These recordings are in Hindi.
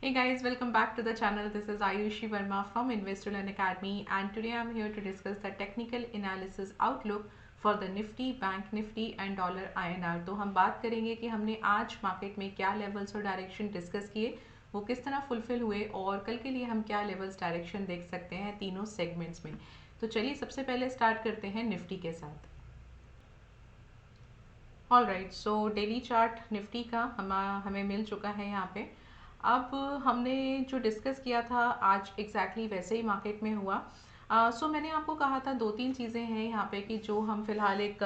Hey guys, welcome back to the channel. This is Ayushi Verma from Investor Learn Academy, and today I'm here to discuss the technical analysis outlook for the Nifty, Bank Nifty and dollar INR। तो हम बात करेंगे कि हमने आज मार्केट में क्या लेवल्स और डायरेक्शन डिस्कस किए, वो किस तरह फुलफिल हुए और कल के लिए हम क्या लेवल्स डायरेक्शन देख सकते हैं तीनों सेगमेंट्स में। तो चलिए सबसे पहले स्टार्ट करते हैं निफ्टी के साथ। All right, so daily chart Nifty का हमें मिल चुका है यहाँ पे। अब हमने जो डिस्कस किया था आज एग्जैक्टली वैसे ही मार्केट में हुआ। सो मैंने आपको कहा था दो तीन चीज़ें हैं यहाँ पे कि जो हम फिलहाल एक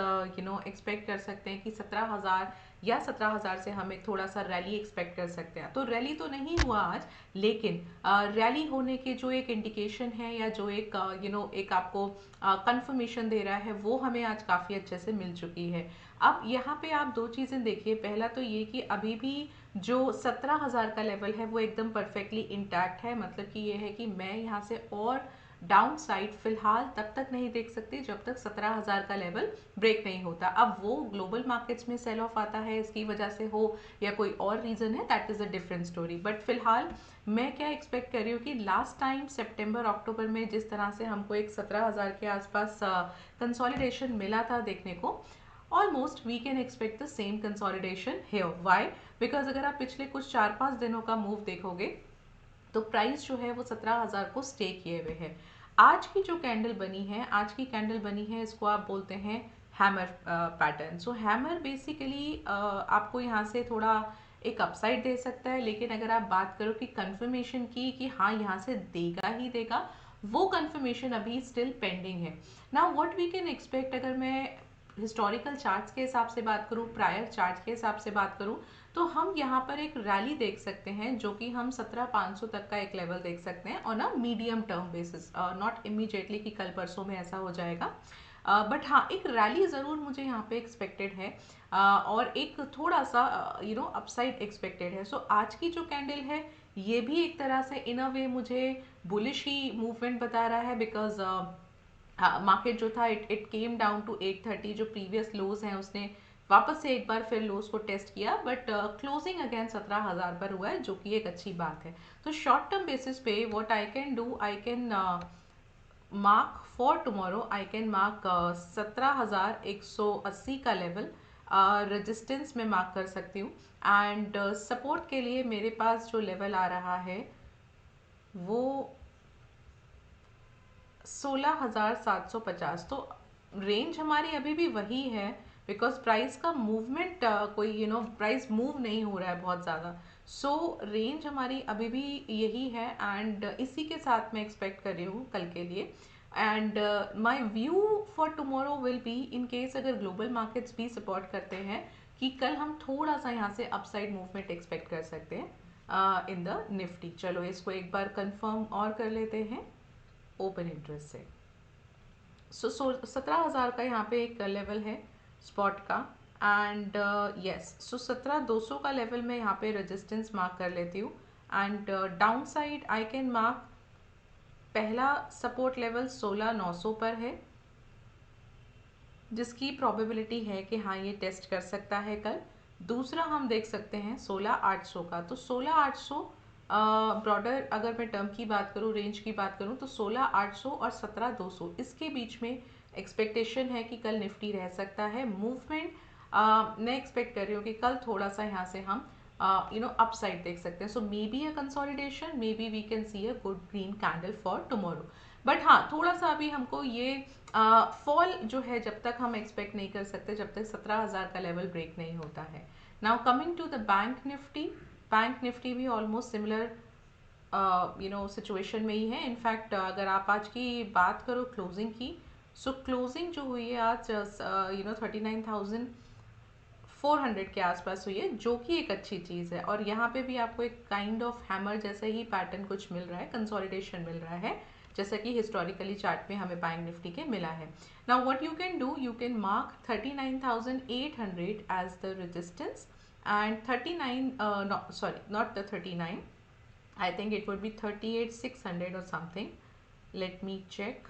एक्सपेक्ट कर सकते हैं कि 17,000 या 17,000 से हम एक थोड़ा सा रैली एक्सपेक्ट कर सकते हैं। तो रैली तो नहीं हुआ आज, लेकिन रैली होने के जो एक इंडिकेशन है या जो एक एक आपको कंफर्मेशन दे रहा है वो हमें आज काफ़ी अच्छे से मिल चुकी है। अब यहाँ पे आप दो चीज़ें देखिए, पहला तो ये कि अभी भी जो 17,000 का लेवल है वो एकदम परफेक्टली इंटैक्ट है। मतलब कि ये है कि मैं यहाँ से और डाउन साइड फिलहाल तब तक नहीं देख सकती जब तक 17,000 का लेवल ब्रेक नहीं होता। अब वो ग्लोबल मार्केट्स में सेल ऑफ आता है इसकी वजह से हो या कोई और रीज़न है, that is a different story. But फिलहाल मैं क्या एक्सपेक्ट कर रही हूँ कि लास्ट टाइम सितंबर अक्टूबर में जिस तरह से हमको एक 17,000 के आसपास कंसोलिडेशन मिला था देखने को, almost we can expect the same consolidation here. Why? Because अगर आप पिछले कुछ 4-5 दिनों का मूव देखोगे तो प्राइस जो है वो 17,000 को स्टे किए हुए है। आज की जो कैंडल बनी है, आज की कैंडल बनी है, इसको आप बोलते हैं हैमर पैटर्न। सो हैमर बेसिकली आपको यहाँ से थोड़ा एक अपसाइड दे सकता है, लेकिन अगर आप बात करो कि कंफर्मेशन की कि हाँ यहाँ से देगा ही देगा, वो कंफर्मेशन अभी स्टिल पेंडिंग है। Now what we can expect, अगर मैं हिस्टोरिकल चार्ट्स के हिसाब से बात करूँ, प्रायर चार्ट के हिसाब से बात करूँ, तो हम यहाँ पर एक रैली देख सकते हैं जो कि हम 17,500 तक का एक लेवल देख सकते हैं on a medium term basis, not immediately कि कल परसों में ऐसा हो जाएगा। बट हाँ, एक रैली ज़रूर मुझे यहाँ पे एक्सपेक्टेड है, और एक थोड़ा सा अपसाइड एक्सपेक्टेड है। सो आज की जो कैंडल है ये भी एक तरह से इन अ वे मुझे बुलिश ही मूवमेंट बता रहा है, बिकॉज मार्केट जो था इट केम डाउन टू 830, जो प्रीवियस लोज हैं उसने वापस से एक बार फिर लोज को टेस्ट किया, बट क्लोजिंग अगेन 17,000 पर हुआ है, जो कि एक अच्छी बात है। तो शॉर्ट टर्म बेसिस पे what I can do, I can mark for tomorrow, I can mark 17,180 का लेवल रेजिस्टेंस में मार्क कर सकती हूँ। एंड सपोर्ट के लिए मेरे पास जो लेवल आ रहा है वो 16,750। तो रेंज हमारी अभी भी वही है, बिकॉज प्राइस का मूवमेंट कोई प्राइस मूव नहीं हो रहा है बहुत ज़्यादा। सो रेंज हमारी अभी भी यही है, एंड इसी के साथ मैं एक्सपेक्ट कर रही हूँ कल के लिए। And my view for tomorrow will be, in case अगर ग्लोबल मार्केट्स भी सपोर्ट करते हैं, कि कल हम थोड़ा सा यहाँ से अपसाइड मूवमेंट एक्सपेक्ट कर सकते हैं इन द निफ्टी। चलो इसको एक बार कंफर्म और कर लेते हैं ओपन इंटरेस्ट से। सो 17,000 का यहाँ पे एक लेवल है स्पॉट का, एंड यस, सो 17,200 का लेवल मैं यहाँ पे रेजिस्टेंस मार्क कर लेती हूँ। And down side I can mark, पहला सपोर्ट लेवल 16,900 पर है, जिसकी प्रोबेबिलिटी है कि हाँ ये टेस्ट कर सकता है कल। दूसरा हम देख सकते हैं 16,800 का। तो 16,800 ब्रॉडर, अगर मैं टर्म की बात करूँ, रेंज की बात करूँ, तो 16,800 और 17,200 इसके बीच में एक्सपेक्टेशन है कि कल निफ्टी रह सकता है। मूवमेंट मैं एक्सपेक्ट कर रही हूँ कि कल थोड़ा सा यहाँ से हम अपसाइड देख सकते हैं। So maybe a consolidation, maybe we can see a good green candle for tomorrow. But हाँ, थोड़ा सा अभी हमको ये फॉल जो है जब तक हम एक्सपेक्ट नहीं कर सकते जब तक 17,000 का लेवल ब्रेक नहीं होता है। Now coming to the bank Nifty, bank Nifty भी ऑलमोस्ट सिमिलर सिचुएशन में ही है। इनफैक्ट अगर आप आज की बात करो क्लोजिंग की, सो क्लोजिंग जो हुई है आज 39,400 के आसपास हुई है, जो कि एक अच्छी चीज़ है। और यहाँ पे भी आपको एक काइंड ऑफ हैमर जैसा ही पैटर्न कुछ मिल रहा है, कंसोलिडेशन मिल रहा है, जैसा कि हिस्टोरिकली चार्ट में हमें बैंक निफ्टी के मिला है। Now what you can do, you can mark 39,800 as the resistance, and 39 sorry not the 39, I think it would be 38,600 or something. Let me check.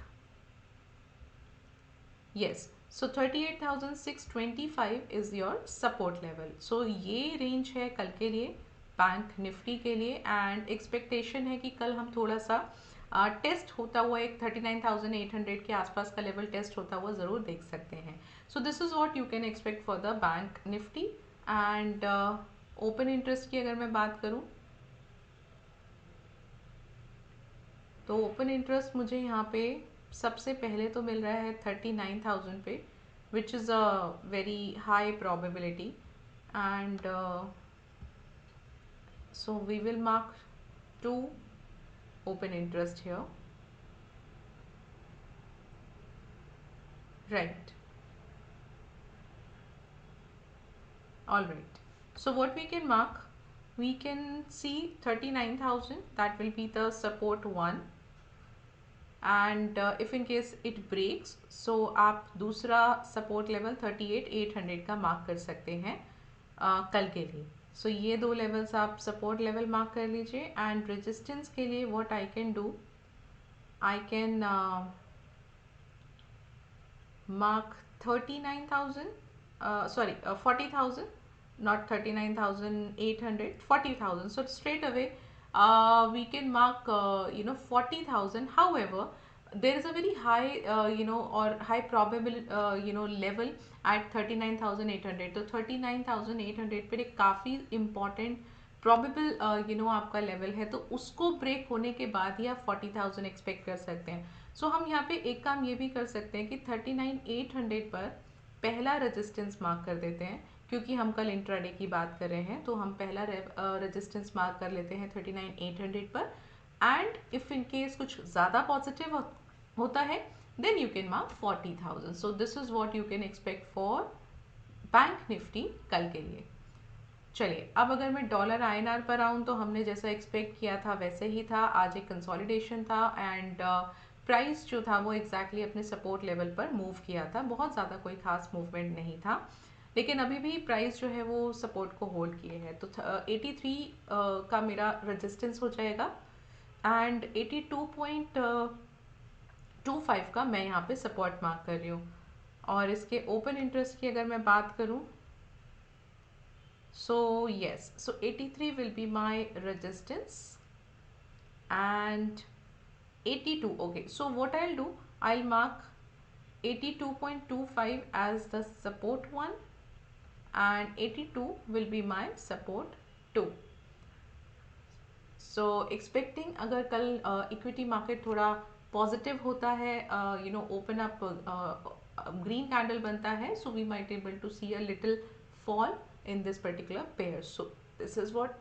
Yes, so 38,625 is your support level. So ये range है कल के लिए बैंक निफ्टी के लिए। एंड एक्सपेक्टेशन है कि कल हम थोड़ा सा टेस्ट होता हुआ एक 39,800 के आसपास का लेवल टेस्ट होता हुआ ज़रूर देख सकते हैं। So this is what you can expect for the bank Nifty. And open interest की अगर मैं बात करूं तो ओपन इंटरेस्ट मुझे यहाँ पे सबसे पहले तो मिल रहा है 39,000 पे, which is a very high probability. And so we will mark 2 open interest here, right? All right, so what we can mark, we can see 39,000, that will be the support one. And if in case it breaks so आप दूसरा सपोर्ट लेवल 38,800 का मार्क कर सकते हैं कल के लिए। सो ये दो लेवल्स आप सपोर्ट लेवल मार्क कर लीजिए। एंड रेजिस्टेंस के लिए what I can do, I can mark 39,000, sorry, 40,000, not 39,800, 40,000. So straight away we can mark 40,000. However, there is a very high or high probable level at 39,800. तो 39,800 पर एक काफ़ी important probable आपका लेवल है, तो उसको ब्रेक होने के बाद ही आप 40,000 एक्सपेक्ट कर सकते हैं। सो हम यहाँ पे एक काम ये भी कर सकते हैं कि 39,800 पर पहला रेजिस्टेंस मार्क कर देते हैं, क्योंकि हम कल इंट्राडे की बात कर रहे हैं, तो हम पहला रेजिस्टेंस मार्क कर लेते हैं 39,800 पर। एंड इफ इन केस कुछ ज़्यादा पॉजिटिव होता है then you can mark 40,000। So this is what you can expect for bank Nifty कल के लिए। चलिए, अब अगर मैं डॉलर आईएनआर पर आऊँ तो हमने जैसा एक्सपेक्ट किया था वैसे ही था। आज एक कंसोलिडेशन था एंड प्राइस जो था वो एग्जैक्टली अपने सपोर्ट लेवल पर मूव किया था। बहुत ज़्यादा कोई खास मूवमेंट नहीं था, लेकिन अभी भी प्राइस जो है वो सपोर्ट को होल्ड किए है। तो 83 का मेरा रेजिस्टेंस हो जाएगा एंड 82.25 का मैं यहाँ पे सपोर्ट मार्क कर रही हूँ। और इसके ओपन इंटरेस्ट की अगर मैं बात करूँ, so yes, so 83 will be my resistance and 82. Okay, so what I'll do, I'll mark 82.25 as the support one and 82 will be my support 2. So expecting अगर कल इक्विटी मार्केट थोड़ा पॉजिटिव होता है, ओपन अप ग्रीन कैंडल बनता है, so we might able to see a little fall in this particular pair. So this is what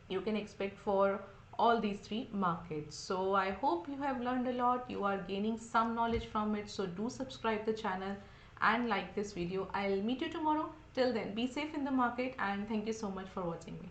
you can expect for all these three markets. So I hope you have learned a lot, you are gaining some knowledge from it. So do subscribe the channel and like this video. I'll meet you tomorrow. Till then, be safe in the market and thank you so much for watching me.